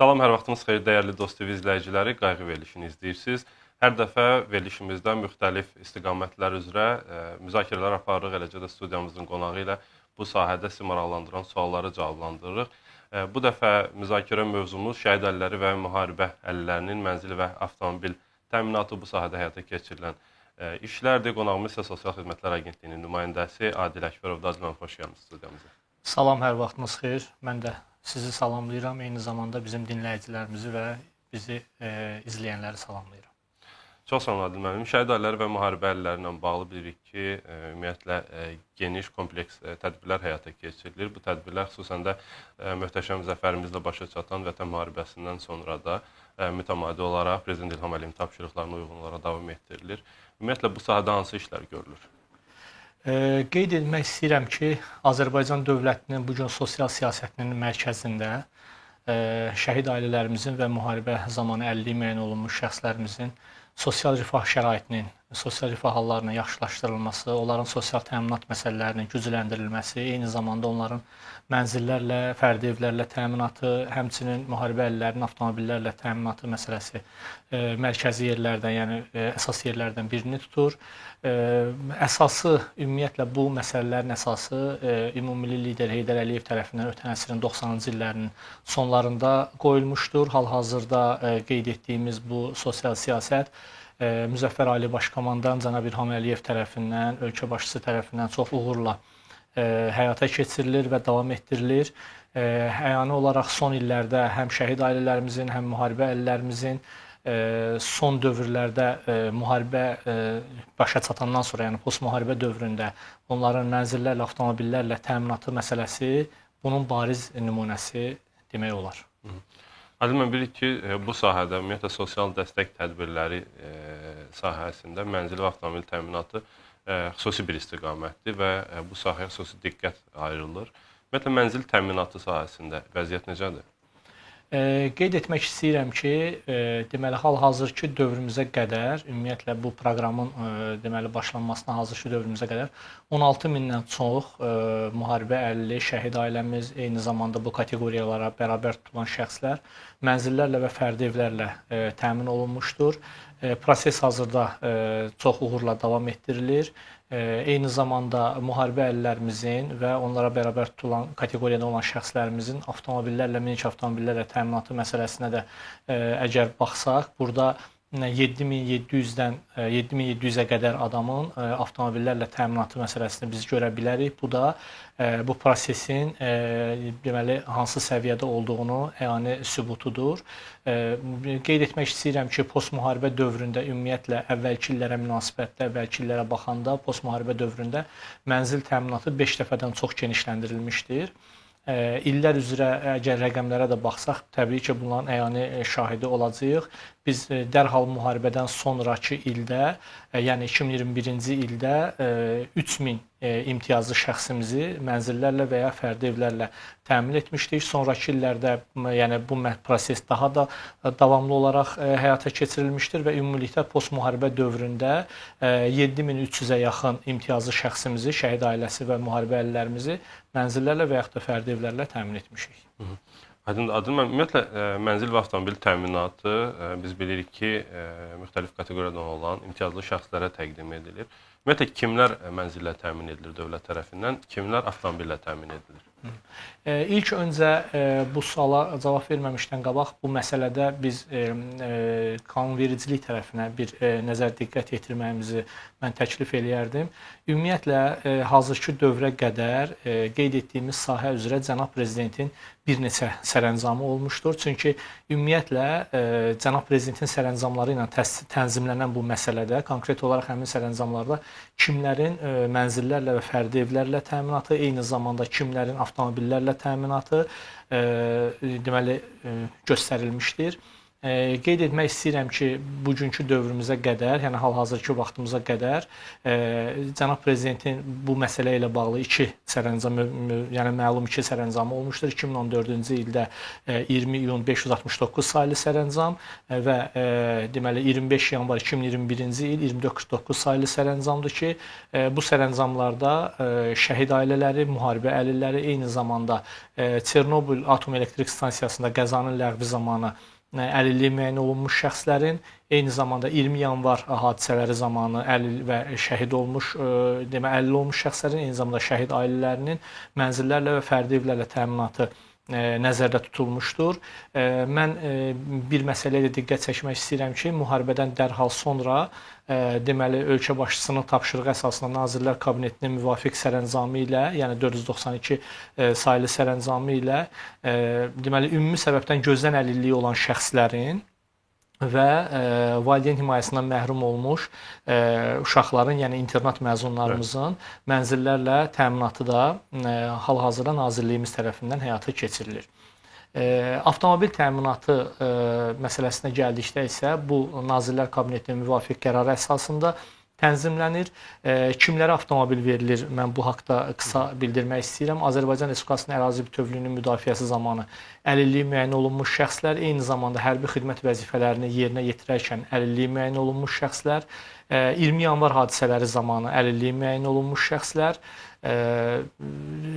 Salam, hər vaxtınız xeyir, dəyərli Dost TV izləyiciləri, Qayğı verilişini izləyirsiniz. Hər dəfə verilişimizdə müxtəlif istiqamətlər üzrə müzakirələr aparırıq, eləcə də studiyamızın qonağı ilə bu sahədə sizi maraqlandıran sualları cavablandırırıq. Bu dəfə müzakirə mövzumuz şəhid əlləri və müharibə əllərinin mənzil və avtomobil təminatı bu sahədə həyata keçirilən işlərdir. Qonağımız isə Sosial Xidmətlər Agentliyinin nümayəndəsi Adil Əkbərov. Adil müəllim, xoş gəlmisiniz studiyamıza. Salam, hər vaxtınız xeyir. Mən də sizi salamlayıram. Eyni zamanda bizim dinləyicilərimizi və bizi izləyənləri salamlayıram. Çox sağ olun Adil müəllim. Şəhid əlləri və müharibə əlləri ilə bağlı bilirik ki, ümumiyyətlə geniş, kompleks tədbirlər həyata keçirilir. Bu tədbirlər xüsusən də möhtəşəm zəfərimizlə başa çatan Vətən müharibəsindən sonra da mütəmadi olaraq Prezident İlham Əliyevin tapşırıqlarına uyğun olaraq davam etdirilir. Ümumiyyətlə bu sahədə hansı işlər görülür? Qeyd etmək istəyirəm ki, Azərbaycan dövlətinin bu gün sosial siyasətinin mərkəzində şəhid ailələrimizin və müharibə zamanı əlilliyi müəyyən olunmuş şəxslərimizin sosial rifah şəraitinin, sosial rifah hallarının yaxşılaşdırılması, onların sosial təminat məsələlərinin gücləndirilməsi, eyni zamanda onların mənzillərlə, fərdi evlərlə təminatı, həmçinin müharibə əlillərinin avtomobillərlə təminatı məsələsi mərkəzi yerlərdən, yəni əsas yerlərdən birini tutur. Əsası, ümumiyyətlə bu məsələlərin əsası ümummilli lider Heydər Əliyev tərəfindən ötən əsrin 90-cı illərinin sonlarında qoyulmuşdur. Hal-hazırda qeyd etdiyimiz bu sosial siyasət Müzəffər Ali Başkomandan cənab İlham Əliyev tərəfindən, ölkə başçısı tərəfindən çox uğurla həyata keçirilir və davam etdirilir. Əyani olaraq son illərdə həm şəhid ailələrimizin, həm müharibə əlillərimizin son dövrlərdə müharibə başa çatandan sonra, yəni post-müharibə dövründə onların mənzillərlə, avtomobillərlə təminatı məsələsi bunun bariz nümunəsi demək olar. Adil müəllim, bilirik ki, bu sahədə ümumiyyətlə sosial dəstək tədbirləri sahəsində mənzil və avtomobil təminatı xüsusi bir istiqamətdir və bu sahəyə xüsusi diqqət ayrılır. Ümumiyyətlə mənzil təminatı sahəsində vəziyyət necədir? Qeyd etmək istəyirəm ki, deməli hal-hazırki dövrümüzə qədər, ümumiyyətlə bu proqramın deməli başlanmasına hazırki dövrümüzə qədər 16 mindən çox müharibə əlilli şəhid ailəmiz, eyni zamanda bu kateqoriyalara bərabər tutulan şəxslər mənzillərlə və fərdi evlərlə təmin olunmuşdur. Proses hazırda çox uğurla davam etdirilir. Eyni zamanda müharibə əlillərimizin və onlara bərabər tutulan kateqoriyada olan şəxslərimizin avtomobillərlə, minik avtomobillərlə təminatı məsələsinə də əgər baxsaq, burada 7700-dən 7700-ə qədər adamın avtomobillərlə təminatı məsələsini biz görə bilərik. Bu da bu prosesin deməli hansı səviyyədə olduğunu əyani sübutudur. Qeyd etmək istəyirəm ki, post-müharibə dövründə ümumiyyətlə əvvəlki illərə münasibətdə, əvvəlki illərə baxanda post-müharibə dövründə mənzil təminatı 5 dəfədən çox genişləndirilmişdir. İllər üzrə əgər rəqəmlərə də baxsaq, təbii ki, bunların əyani şahidi olacağıq. Biz dərhal müharibədən sonraki ildə, yəni 2021-ci ildə 3000 imtiyazlı şəxsimizi mənzillərlə və ya fərdi evlərlə təmin etmişdik. Sonrakı illərdə yəni bu proses daha da davamlı olaraq həyata keçirilmişdir və ümumilikdə post-müharibə dövründə 7300-ə yaxın imtiyazlı şəxsimizi, şəhid ailəsi və müharibə əlillərimizi mənzillərlə və yaxud da fərdi evlərlə təmin etmişik. Adil müəllim, ümumiyyətlə mənzil və avtomobil təminatı biz bilirik ki, müxtəlif kateqoriyadan olan imtiyazlı şəxslərə təqdim edilir. Ümumiyyətlə kimlər mənzillə təmin edilir dövlət tərəfindən, kimlər avtomobillə təmin edilir? İlk öncə bu suala cavab verməmişdən qabaq bu məsələdə biz qanunvericilik tərəfinə bir nəzər diqqət yetirməyimizi mən təklif eləyərdim. Ümumiyyətlə hazırki dövrə qədər qeyd etdiyimiz sahə üzrə cənab prezidentin bir neçə sərəncamı olmuşdur. Çünki ümumiyyətlə cənab prezidentin sərəncamları ilə tənzimlənən bu məsələdə konkret olaraq həmin sərəncamlarda kimlərin mənzillərlə və fərdi evlərlə təminatı, eyni zamanda kimlərin avtomobillərlə təminatı deməli göstərilmişdir. qeyd etmək istəyirəm ki, bugünkü dövrümüzə qədər, yəni hal-hazırki vaxtımıza qədər cənab prezidentin bu məsələ ilə bağlı yəni məlum iki sərəncamı olmuşdur. 2014-cü ildə 20 iyun 569 saylı sərəncam və deməli 25 yanvar 2021-ci il 2449 saylı sərəncamdır ki, bu sərəncamlarda şəhid ailələri, müharibə əlilləri, eyni zamanda Çernobıl atom elektrik stansiyasında qəzanın ləğvi zamanı əlilliyi müəyyən olunmuş şəxslərin, eyni zamanda 20 yanvar hadisələri zamanı əlil və şəhid olmuş, əlil olmuş şəxslərin, eyni zamanda şəhid ailələrinin mənzillərlə və fərdi evlərlə təminatı nəzərdə tutulmuşdur. Mən bir məsələyə də diqqət çəkmək istəyirəm ki, müharibədən dərhal sonra deməli ölkə başçısının tapşırığı əsasında Nazirlər Kabinetinin müvafiq sərəncamı ilə, yəni 492 saylı sərəncamı ilə deməli ümumi səbəbdən gözdən əlilliyi olan şəxslərin və valideyn himayəsindən məhrum olmuş uşaqların, yəni internat məzunlarımızın mənzillərlə təminatı da hal-hazırda Nazirliyimiz tərəfindən həyata keçirilir. Avtomobil təminatı məsələsinə gəldikdə isə bu Nazirlər Kabinetinin müvafiq qərarı əsasında tənzimlənir. Kimlərə avtomobil verilir? Mən bu haqda qısa bildirmək istəyirəm. Azərbaycan Respublikasının ərazi bütövlüyünün müdafiəsi zamanı əlilliyi müəyyən olunmuş şəxslər, eyni zamanda hərbi xidmət vəzifələrini yerinə yetirərkən əlilliyi müəyyən olunmuş şəxslər, 20 yanvar hadisələri zamanı əlilliyi müəyyən olunmuş şəxslər,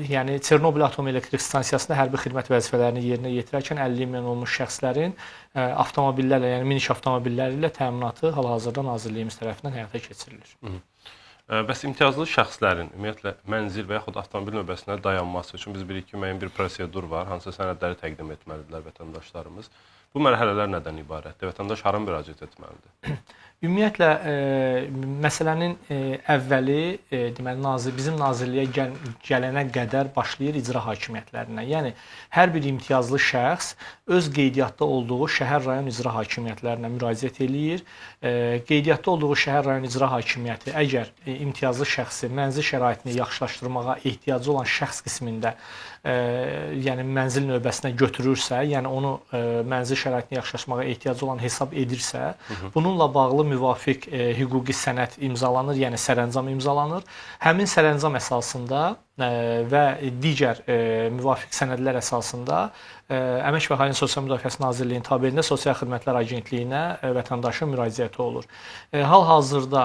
yəni Çernobıl atom elektrik stansiyasında hərbi xidmət vəzifələrini yerinə yetirərkən əlilliyi müəyyən olunmuş şəxslərin avtomobillərlə, yəni minik avtomobilləri ilə təminatı hal-hazırda Nazirliyimiz tərəfindən həyata keçirilir. Bəs imtiyazlı şəxslərin ümumiyyətlə mənzil və yaxud avtomobil növbəsində dayanması üçün biz bilirik ki, müəyyən bir prosedur var, hansı sənədləri təqdim etməlidirlər vətəndaşlarımız. Bu mərhələlər nədən ibarətdir? Vətəndaş hara müraciət etməlidir? Ümumiyyətlə məsələnin əvvəli deməli bizim nazirliyə gələnə qədər başlayır icra hakimiyyətlərindən. Yəni hər bir imtiyazlı şəxs öz qeydiyyatda olduğu şəhər rayon icra hakimiyyətlərinə müraciət eləyir. Qeydiyyatda olduğu şəhər rayon icra hakimiyyəti əgər imtiyazlı şəxsi mənzil şəraitini yaxşılaşdırmağa ehtiyacı olan şəxs qismində yəni mənzil növbəsinə götürürsə, yəni onu mənzil şəraitini yaxşılaşdırmağa ehtiyacı olan hesab edirsə, bununla bağlı müvafiq hüquqi sənəd imzalanır, yəni sərəncam imzalanır. Həmin sərəncam əsasında və digər müvafiq sənədlər əsasında Əmək və Əhalinin Sosial Müdafiəsi Nazirliyinin tabeliyində Sosial Xidmətlər Agentliyinə vətəndaşın müraciəti olur. Hal-hazırda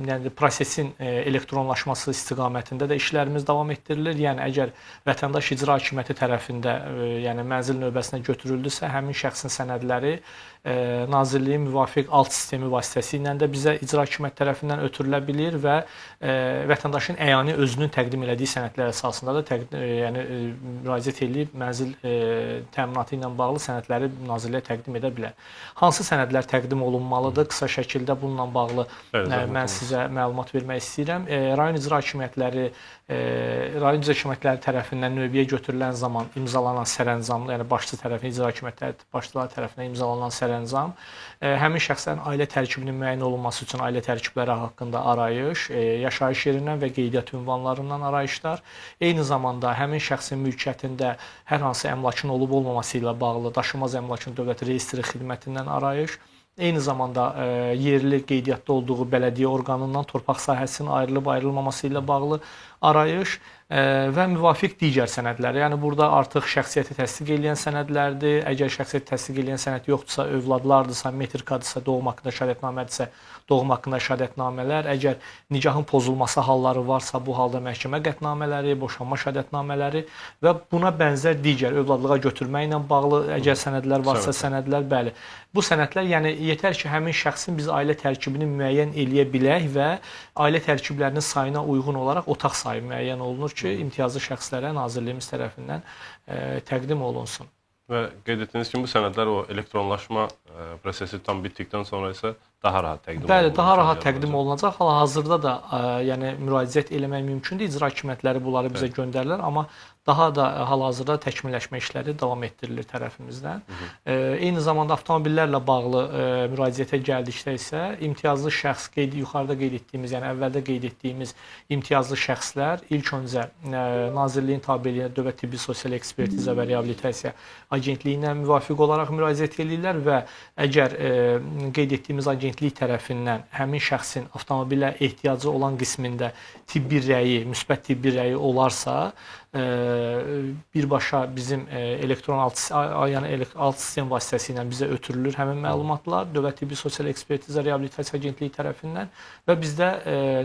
yəni prosesin elektronlaşması istiqamətində də işlərimiz davam etdirilir. Yəni əgər vətəndaş icra hakimiyyəti tərəfində yəni mənzil növbəsinə götürüldüsə, həmin şəxsin sənədləri Nazirliyin müvafiq alt sistemi vasitəsilə də bizə icra hakimiyyəti tərəfindən ötürülə bilir və vətəndaşın əyani özünün təqdim elədiyi sənədlər əsasında da yəni müraciət edib mənzil təminatı ilə bağlı sənədləri Nazirliyə təqdim edə bilər. Hansı sənədlər təqdim olunmalıdır? Qısa şəkildə bununla bağlı mən sizə məlumat vermək istəyirəm. Rayon icra hakimiyyətləri tərəfindən növbəyə götürülən zaman imzalanan sərəncam, yəni başçı tərəfindən, icra hakimiyyətləri başçıları tərəfindən imzalanan sərəncam həmin şəxslərin ailə tərkibinin müəyyən olunması üçün ailə tərkibləri haqqında arayış, yaşayış yerindən və qeydiyyat ünvanlarından arayışlar, eyni zamanda həmin şəxsin mülkiyyətində hər hansı əmlakın olub-olmaması ilə bağlı daşınmaz əmlakın dövlət reyestri xidmətindən arayış, eyni zamanda yerli qeydiyyatda olduğu bələdiyyə orqanından torpaq sahəsinin ayrılıb-ayrılmaması ilə bağlı arayış və müvafiq digər sənədlər. Yəni burada artıq şəxsiyyəti təsdiq edən sənədlərdir. Əgər şəxsiyyəti təsdiq edən sənəd yoxdursa, övladlardırsa, metrikadırsa, doğum haqqında şəhadətnamədirsə, doğum haqqında şəhadətnamələr, əgər nikahın pozulması halları varsa, bu halda məhkəmə qətnamələri, boşanma şəhadətnamələri və buna bənzər digər övladlığa götürmə ilə bağlı əgər sənədlər varsa, sənədlər, bəli. Bu sənədlər, yəni yetər ki, həmin şəxsin biz ailə tərkibini müəyyən eləyə bilək və ailə tərkiblərinin sayına uyğun olaraq otaq sayı müəyyən olunur ki, imtiyazlı şəxslərə Nazirliyimiz tərəfindən təqdim olunsun. Və qeyd etdiyiniz kimi bu sənədlər o elektronlaşma prosesi tam bitdikdən sonra isə daha rahat təqdim olunacaq. Bəli, daha rahat təqdim olunacaq. Hal-hazırda da yəni müraciət eləmək mümkündür. İcra hakimiyyətləri bunları bizə göndərirlər, amma daha da hal-hazırda təkmilləşmə işləri davam etdirilir tərəfimizdən. Eyni zamanda avtomobillərlə bağlı müraciətə gəldikdə isə imtiyazlı şəxs yuxarıda qeyd etdiyimiz, yəni əvvəldə qeyd etdiyimiz imtiyazlı şəxslər ilk öncə Nazirliyin tabeliyinə Dövlət Tibbi Sosial Ekspertiza və Reabilitasiya Agentliyinə müvafiq olaraq müraciət edirlər və əgər qeyd etdiyimiz agentlik tərəfindən həmin şəxsin avtomobilə ehtiyacı olan qismində tibbi rəyi, müsbət tibbi rəyi olarsa, birbaşa bizim elektron alt sistem vasitəsilə bizə ötürülür həmin məlumatlar Dövlət Tibbi Sosial Ekspertiza Reabilitasiya Agentliyi tərəfindən və bizdə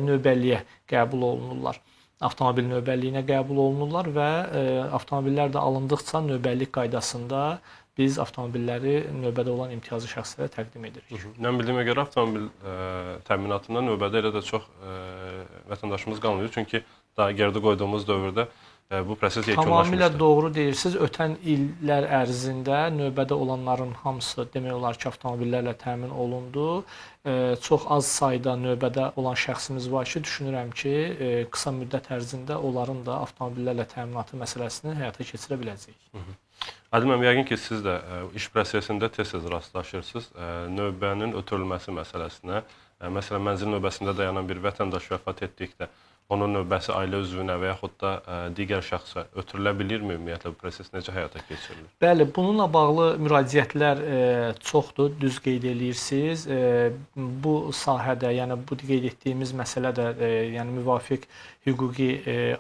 növbəlliyə qəbul olunurlar. Avtomobil növbəlliyinə qəbul olunurlar və avtomobillər də alındıqca növbəllik qaydasında biz avtomobilləri növbədə olan imtiyazlı şəxslərə təqdim edirik. Mən bildiyimə görə avtomobil təminatında növbədə elə də çox vətəndaşımız qalmıyor. Çünki daha geridə qoyduğumuz dövrdə bu proses yekunlaşmışdı. Tamamilə doğru deyirsiniz. Ötən illər ərzində növbədə olanların hamısı demək olar ki, avtomobillərlə təmin olundu. Çox az sayda növbədə olan şəxsimiz var ki, düşünürəm ki, qısa müddət ərzində onların da avtomobillərlə təminatı məsələsini həyata keçirə biləcəyik. Adil müəllim, yəqin ki, siz də iş prosesində tez-tez rastlaşırsınız növbənin ötürülməsi məsələsinə. Məsələn, mənzil növbəsində dayanan bir vətəndaş vəfat etdikdə onun növbəsi ailə üzvünə və yaxud da digər şəxsə ötürülə bilirmi? Ümumiyyətlə, bu proses necə həyata keçirilir? Bəli, bununla bağlı müraciətlər çoxdur, düz qeyd edirsiniz. Bu sahədə, yəni bu qeyd etdiyimiz məsələ də yəni müvafiq hüquqi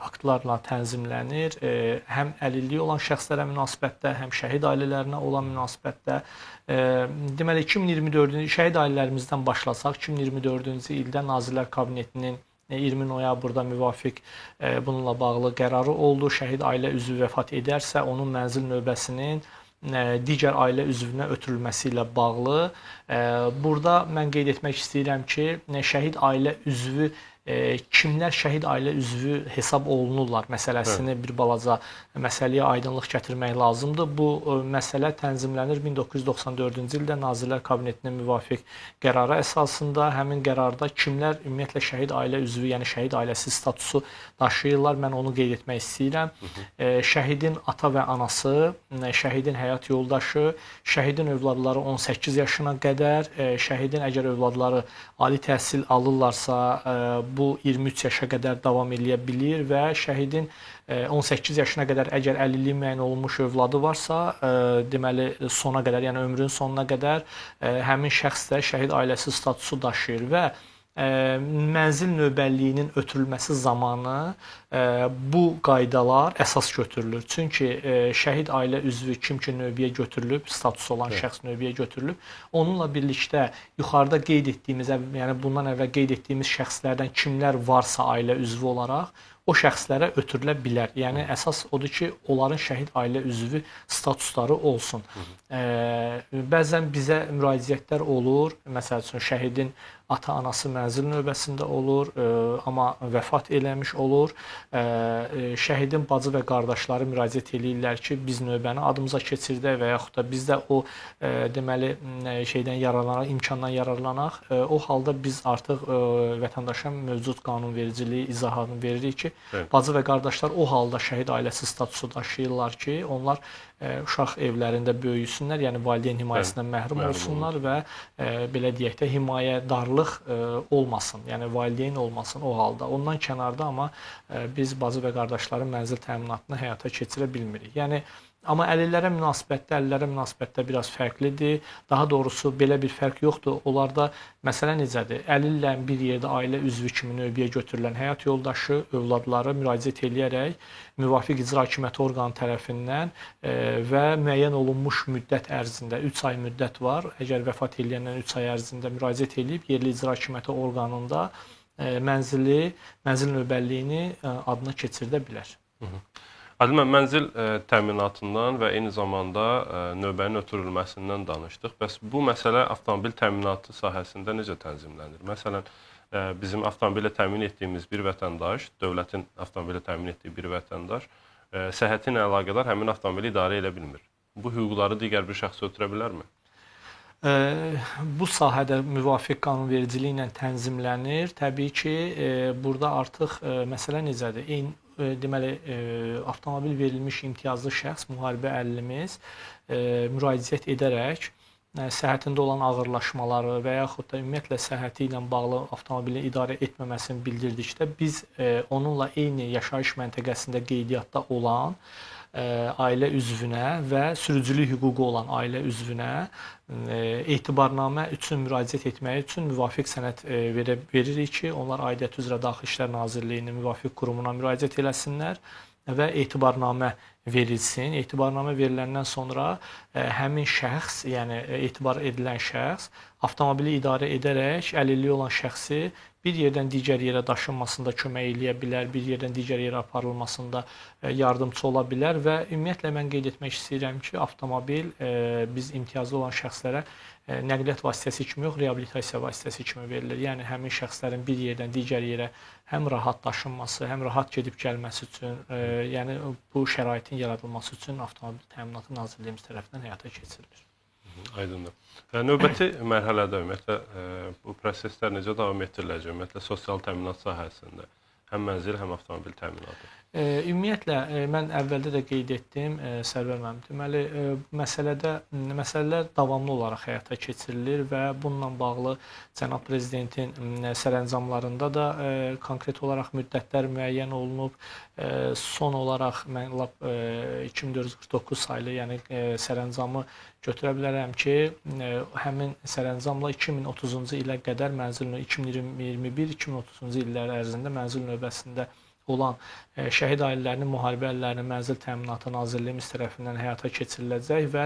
aktlarla tənzimlənir. Həm əlilliyi olan şəxslərə münasibətdə, həm şəhid ailələrinə olan münasibətdə. Deməli, 2024-cü şəhid ailələrimizdən başlasaq, 2024-cü ildə Nazirlər Kabinetinin 20 noyabrda müvafiq bununla bağlı qərarı oldu. Şəhid ailə üzvü vəfat edərsə, onun mənzil növbəsinin digər ailə üzvünə ötürülməsi ilə bağlı. Burada mən qeyd etmək istəyirəm ki, şəhid ailə üzvü kimlər şəhid ailə üzvü hesab olunurlar məsələsini bir balaca məsələyə aydınlıq gətirmək lazımdır. Bu məsələ tənzimlənir 1994-cü ildə Nazirlər Kabinetinin müvafiq qərara əsasında. Həmin qərarda kimlər ümumiyyətlə şəhid ailə üzvü, yəni şəhid ailəsi statusu daşıyırlar, mən onu qeyd etmək istəyirəm. Şəhidin ata və anası, şəhidin həyat yoldaşı, şəhidin övladları 18 yaşına qədər, şəhidin əgər övladları ali təhsil alırlarsa, bu 23 yaşa qədər davam edə bilir və şəhidin 18 yaşına qədər əgər əlilliyi müəyyən olunmuş övladı varsa, deməli sona qədər, yəni ömrün sonuna qədər həmin şəxs də şəhid ailəsi statusu daşıyır və mənzil növbəlliyinin ötürülməsi zamanı bu qaydalar əsas götürülür. Çünki şəhid ailə üzvü kim ki növbəyə götürülüb, statusu olan şəxs növbəyə götürülüb, onunla birlikdə yuxarıda qeyd etdiyimiz, yəni bundan əvvəl qeyd etdiyimiz şəxslərdən kimlər varsa ailə üzvü olaraq, o şəxslərə ötürülə bilər. Yəni əsas odur ki, onların şəhid ailə üzvü statusları olsun. Bəzən bizə müraciətlər olur. Məsəl üçün şəhidin ata-anası mənzil növbəsində olur, amma vəfat eləmiş olur. Şəhidin bacı və qardaşları müraciət edirlər ki, biz növbəni adımıza keçirdək və yaxud da biz də o deməli şeydən yararlanaq, imkandan yararlanaq. O halda biz artıq vətəndaşa mövcud qanunvericiliyi izahını veririk ki, bacı və qardaşlar o halda şəhid ailəsi statusu daşıyırlar ki, onlar uşaq evlərində böyüsünlər, yəni valideyn himayəsindən məhrum olsunlar və belə deyək də himayədarlıq olmasın, yəni valideyn olmasın o halda. Ondan kənarda amma biz bacı və qardaşların mənzil təminatını həyata keçirə bilmirik. Yəni amma əlillərə münasibətdə biraz fərqlidir. Daha doğrusu belə bir fərq yoxdur. Onlarda məsələ necədir? Əlillə bir yerdə ailə üzvü kimi növbəyə götürülən həyat yoldaşı, övladları müraciət edərək müvafiq icra hakimiyyəti orqanı tərəfindən və müəyyən olunmuş müddət ərzində 3 ay müddət var. Əgər vəfat edəndən 3 ay ərzində müraciət edib yerli icra hakimiyyəti orqanında mənzil növbəliyini adına keçirdə bilər. Adil müəllim, mənzil təminatından və eyni zamanda növbənin ötürülməsindən danışdıq. Bəs bu məsələ avtomobil təminatı sahəsində necə tənzimlənir? Məsələn, bizim avtomobilə təmin etdiyimiz bir vətəndaş, dövlətin avtomobilə təmin etdiyi bir vətəndaş səhhəti ilə əlaqədar həmin avtomobili idarə edə bilmir. Bu hüquqları digər bir şəxsə ötürə bilərmi? Bu sahədə müvafiq qanunvericiliklə tənzimlənir. Təbii ki, burada artıq məsələ necədir? deməli avtomobil verilmiş imtiyazlı şəxs, müharibə əlilimiz müraciət edərək səhhətində olan ağırlaşmaları və yaxud da ümumiyyətlə səhhəti ilə bağlı avtomobili idarə etməməsini bildirdikdə biz onunla eyni yaşayış məntəqəsində qeydiyyatda olan ailə üzvünə və sürücülük hüququ olan ailə üzvünə etibarnamə üçün müraciət etməyi üçün müvafiq sənəd veririk ki, onlar Aidiyyət üzrə Daxili İşlər Nazirliyinin müvafiq qurumuna müraciət eləsinlər və etibarnamə verilsin. Etibarnamə veriləndən sonra həmin şəxs, yəni etibar edilən şəxs avtomobili idarə edərək əlilliyi olan şəxsi bir yerdən digər yerə daşınmasında kömək eləyə bilər, bir yerdən digər yerə aparılmasında yardımçı ola bilər və ümumiyyətlə mən qeyd etmək istəyirəm ki, avtomobil biz imtiyazlı olan şəxslərə nəqliyyat vasitəsi kimi yox, reabilitasiya vasitəsi kimi verilir. Yəni həmin şəxslərin bir yerdən digər yerə həm rahat daşınması, həm rahat gedib gəlməsi üçün, yəni bu şəraitin yaradılması üçün Avtomobil Təminatı Nazirliyimiz tərəfindən həyata keçirilir. Aydındır. Növbəti mərhələdə ümumiyyətlə bu proseslər necə davam etdiriləcək? Ümumiyyətlə sosial təminat sahəsində həm mənzil, həm avtomobil təminatı. Ümumiyyətlə mən əvvəldə də qeyd etdim, Sərvər müəllim. Deməli, məsələlər davamlı olaraq həyata keçirilir və bununla bağlı cənab prezidentin sərəncamlarında da konkret olaraq müddətlər müəyyən olunub. Son olaraq mən 2449 saylı, yəni sərəncamı götürə bilərəm ki, həmin sərəncamla 2030-cu ilə qədər mənzil 2021-2030-cu illər ərzində mənzil növbəsində olan şəhid ailələrinin, müharibə əlillərinin mənzil təminatı Nazirliyimiz tərəfindən həyata keçiriləcək və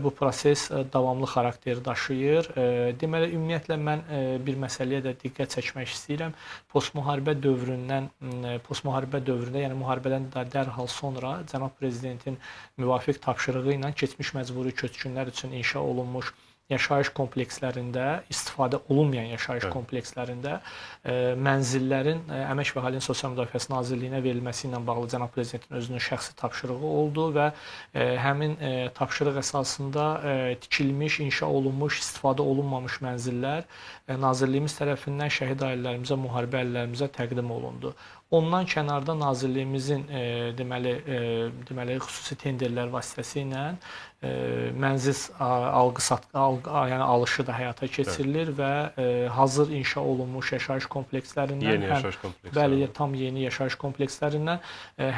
bu proses davamlı xarakter daşıyır. Deməli, ümumiyyətlə mən bir məsələyə də diqqət çəkmək istəyirəm. Postmüharibə dövründə, yəni müharibədən dərhal sonra cənab prezidentin müvafiq tapşırığı ilə keçmiş məcburi köçkünlər üçün inşa olunmuş yaşayış komplekslərində, istifadə olunmayan yaşayış komplekslərində mənzillərin Əmək və Əhalinin Sosial Müdafiəsi Nazirliyinə verilməsi ilə bağlı cənab prezidentin özünün şəxsi tapşırığı oldu və həmin tapşırıq əsasında tikilmiş, inşa olunmuş, istifadə olunmamış mənzillər Nazirliyimiz tərəfindən şəhid ailələrimizə, müharibə əlillərimizə təqdim olundu. Ondan kənarda Nazirliyimizin deməli xüsusi tenderlər vasitəsilə mənzil yəni alışı da həyata keçirilir və hazır inşa olunmuş yaşayış komplekslərindən bəli, tam yeni yaşayış komplekslərindən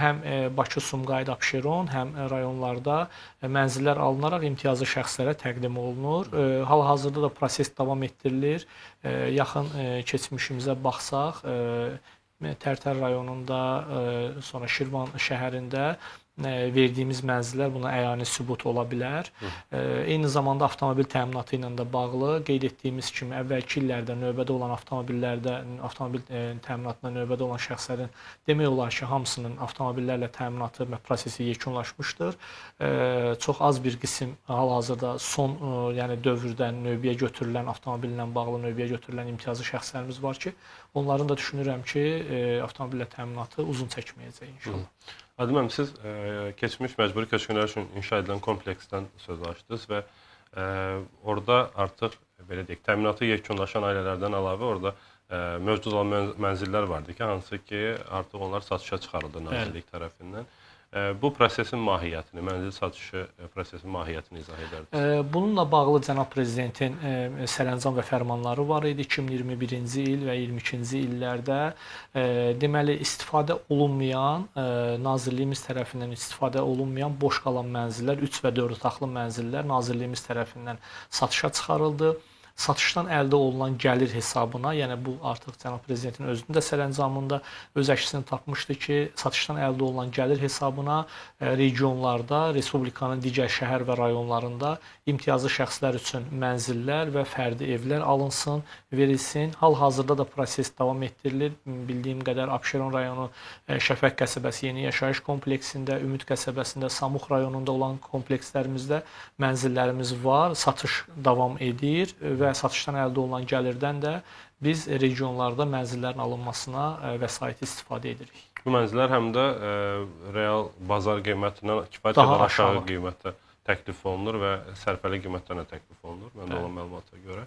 həm Bakı, Sumqayıt, Abşeron, həm rayonlarda mənzillər alınaraq imtiyazlı şəxslərə təqdim olunur. Hal-hazırda da proses davam etdirilir. Yaxın keçmişimizə baxsaq, Tərtər rayonunda, sonra Şirvan şəhərində verdiyimiz mənzillər buna əyani sübut ola bilər. Eyni zamanda avtomobil təminatı ilə də bağlı qeyd etdiyimiz kimi əvvəlki illərdə növbədə olan avtomobil təminatına növbədə olan şəxslərin demək olar ki, hamısının avtomobillərlə təminatı prosesi yekunlaşmışdır. Çox az bir qism hal-hazırda son yəni dövrdən növbəyə götürülən avtomobillə bağlı növbəyə götürülən imtiyazlı şəxslərimiz var ki, onların da düşünürəm ki, avtomobillə təminatı uzun çəkməyəcək inşallah. Adım müəllim, siz keçmiş məcburi köçkünlər üçün inşa edilən kompleksdən söz açdınız və orada artıq belə deyək, təminatı yekunlaşan ailələrdən əlavə orada mövcud olan mənzillər vardı ki, hansı ki, artıq onlar satışa çıxarıldı Nazirlik tərəfindən. Bu prosesin mahiyyətini, mənzil satışı prosesinin mahiyyətini izah edərdiniz. Bununla bağlı cənab prezidentin sərəncam və fərmanları var idi 2021-ci il və 2022-ci illərdə. Deməli, istifadə olunmayan, Nazirliyimiz tərəfindən istifadə olunmayan boş qalan mənzillər, 3 və 4 otaqlı mənzillər Nazirliyimiz tərəfindən satışa çıxarıldı. Satışdan əldə olunan gəlir hesabına, yəni bu artıq cənab prezidentin özünün də sərəncamında öz əksini tapmışdı ki, satışdan əldə olunan gəlir hesabına regionlarda, Respublikanın digər şəhər və rayonlarında imtiyazlı şəxslər üçün mənzillər və fərdi evlər alınsın, verilsin. Hal-hazırda da proses davam etdirilir. Bildiyim qədər Abşeron rayonu Şəfəq qəsəbəsi yeni yaşayış kompleksində, Ümid qəsəbəsində, Samux rayonunda olan komplekslərimizdə mənzillərimiz var, satış davam edir və satışdan əldə olunan gəlirdən də biz regionlarda mənzillərin alınmasına vəsaiti istifadə edirik. Bu mənzillər həm də real bazar qiymətindən kifayət qədər aşağı qiymətdə təklif olunur və sərfəli qiymətlərlə təklif olunur, məndə olan məlumata görə.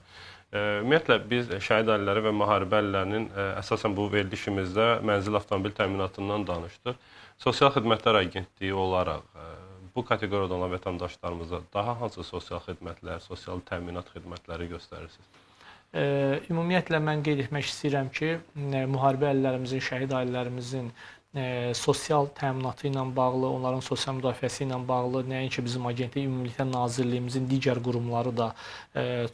Ümumiyyətlə, biz şəhid ailələri və müharibə ailələrinin əsasən bu verilişimizdə mənzil avtomobil təminatından danışdıq. Sosial Xidmətlər Agentliyi olaraq bu kateqoriyada olan vətəndaşlarımıza daha hansı sosial xidmətlər, sosial təminat xidmətləri göstərirsiniz? Ümumiyyətlə, mən qeyd etmək istəyirəm ki, müharibə ailələrimizin, şəhid ailələrimizin sosial təminatı ilə bağlı, onların sosial müdafiəsi ilə bağlı nəinki bizim agentlik, ümumilikdə Nazirliyimizin digər qurumları da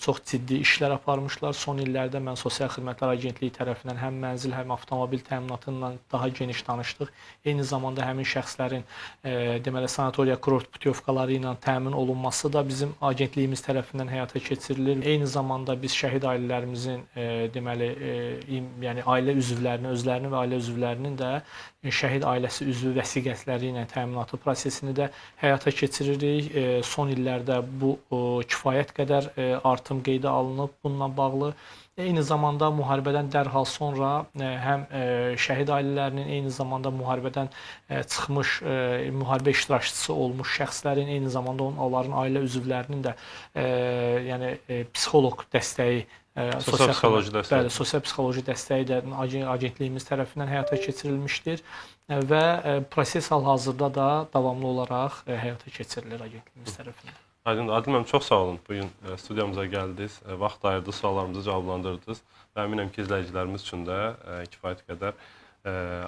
çox ciddi işlər aparmışlar. Son illərdə mən Sosial Xidmətlər Agentliyi tərəfindən həm mənzil, həm avtomobil təminatı ilə daha geniş danışdıq. Eyni zamanda həmin şəxslərin deməli sanatoriya kurort putyovkaları ilə təmin olunması da bizim agentliyimiz tərəfindən həyata keçirilir. Eyni zamanda biz şəhid ailələrimizin deməli yəni ailə üzvlərinin, özlərinin və ailə üzvlərinin də şəhid ailəsi üzvü vəsiqətləri ilə təminatı prosesini də həyata keçiririk. Son illərdə bu kifayət qədər artım qeydə alınıb bununla bağlı. Eyni zamanda müharibədən dərhal sonra həm şəhid ailələrinin, eyni zamanda müharibədən çıxmış, müharibə iştirakçısı olmuş şəxslərin, eyni zamanda onların ailə üzvlərinin də yəni psixoloq dəstəyi, Sosial-psixoloji dəstəyi. Bəli, sosial-psixoloji dəstəyi də agentliyimiz tərəfindən həyata keçirilmişdir və proses hal-hazırda da davamlı olaraq həyata keçirilir agentliyimiz tərəfindən. Adil müəllim, çox sağ olun. Bugün studiyamıza gəldiniz, vaxt ayırdınız, suallarımızı cavablandırdınız və əminəm ki, izləyicilərimiz üçün də kifayət qədər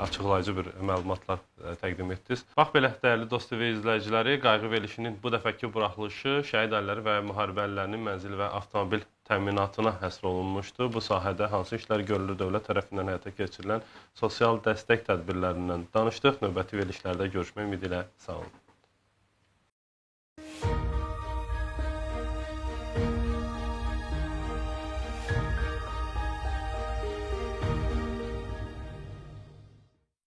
açıqlayıcı bir məlumatlar təqdim etdiniz. Bax belə, dəyərli dost TV izləyiciləri, qayğı verilişinin bu dəfəki buraxılışı şəhid ailələri və müharibə ailələrinin mənzil və avtomobil təminatına həsr olunmuşdu. Bu sahədə hansı işlər görülür, dövlət tərəfindən həyata keçirilən sosial dəstək tədbirlərindən danışdıq. Növbəti verilişlərdə görüşmək ümidi ilə sağ olun.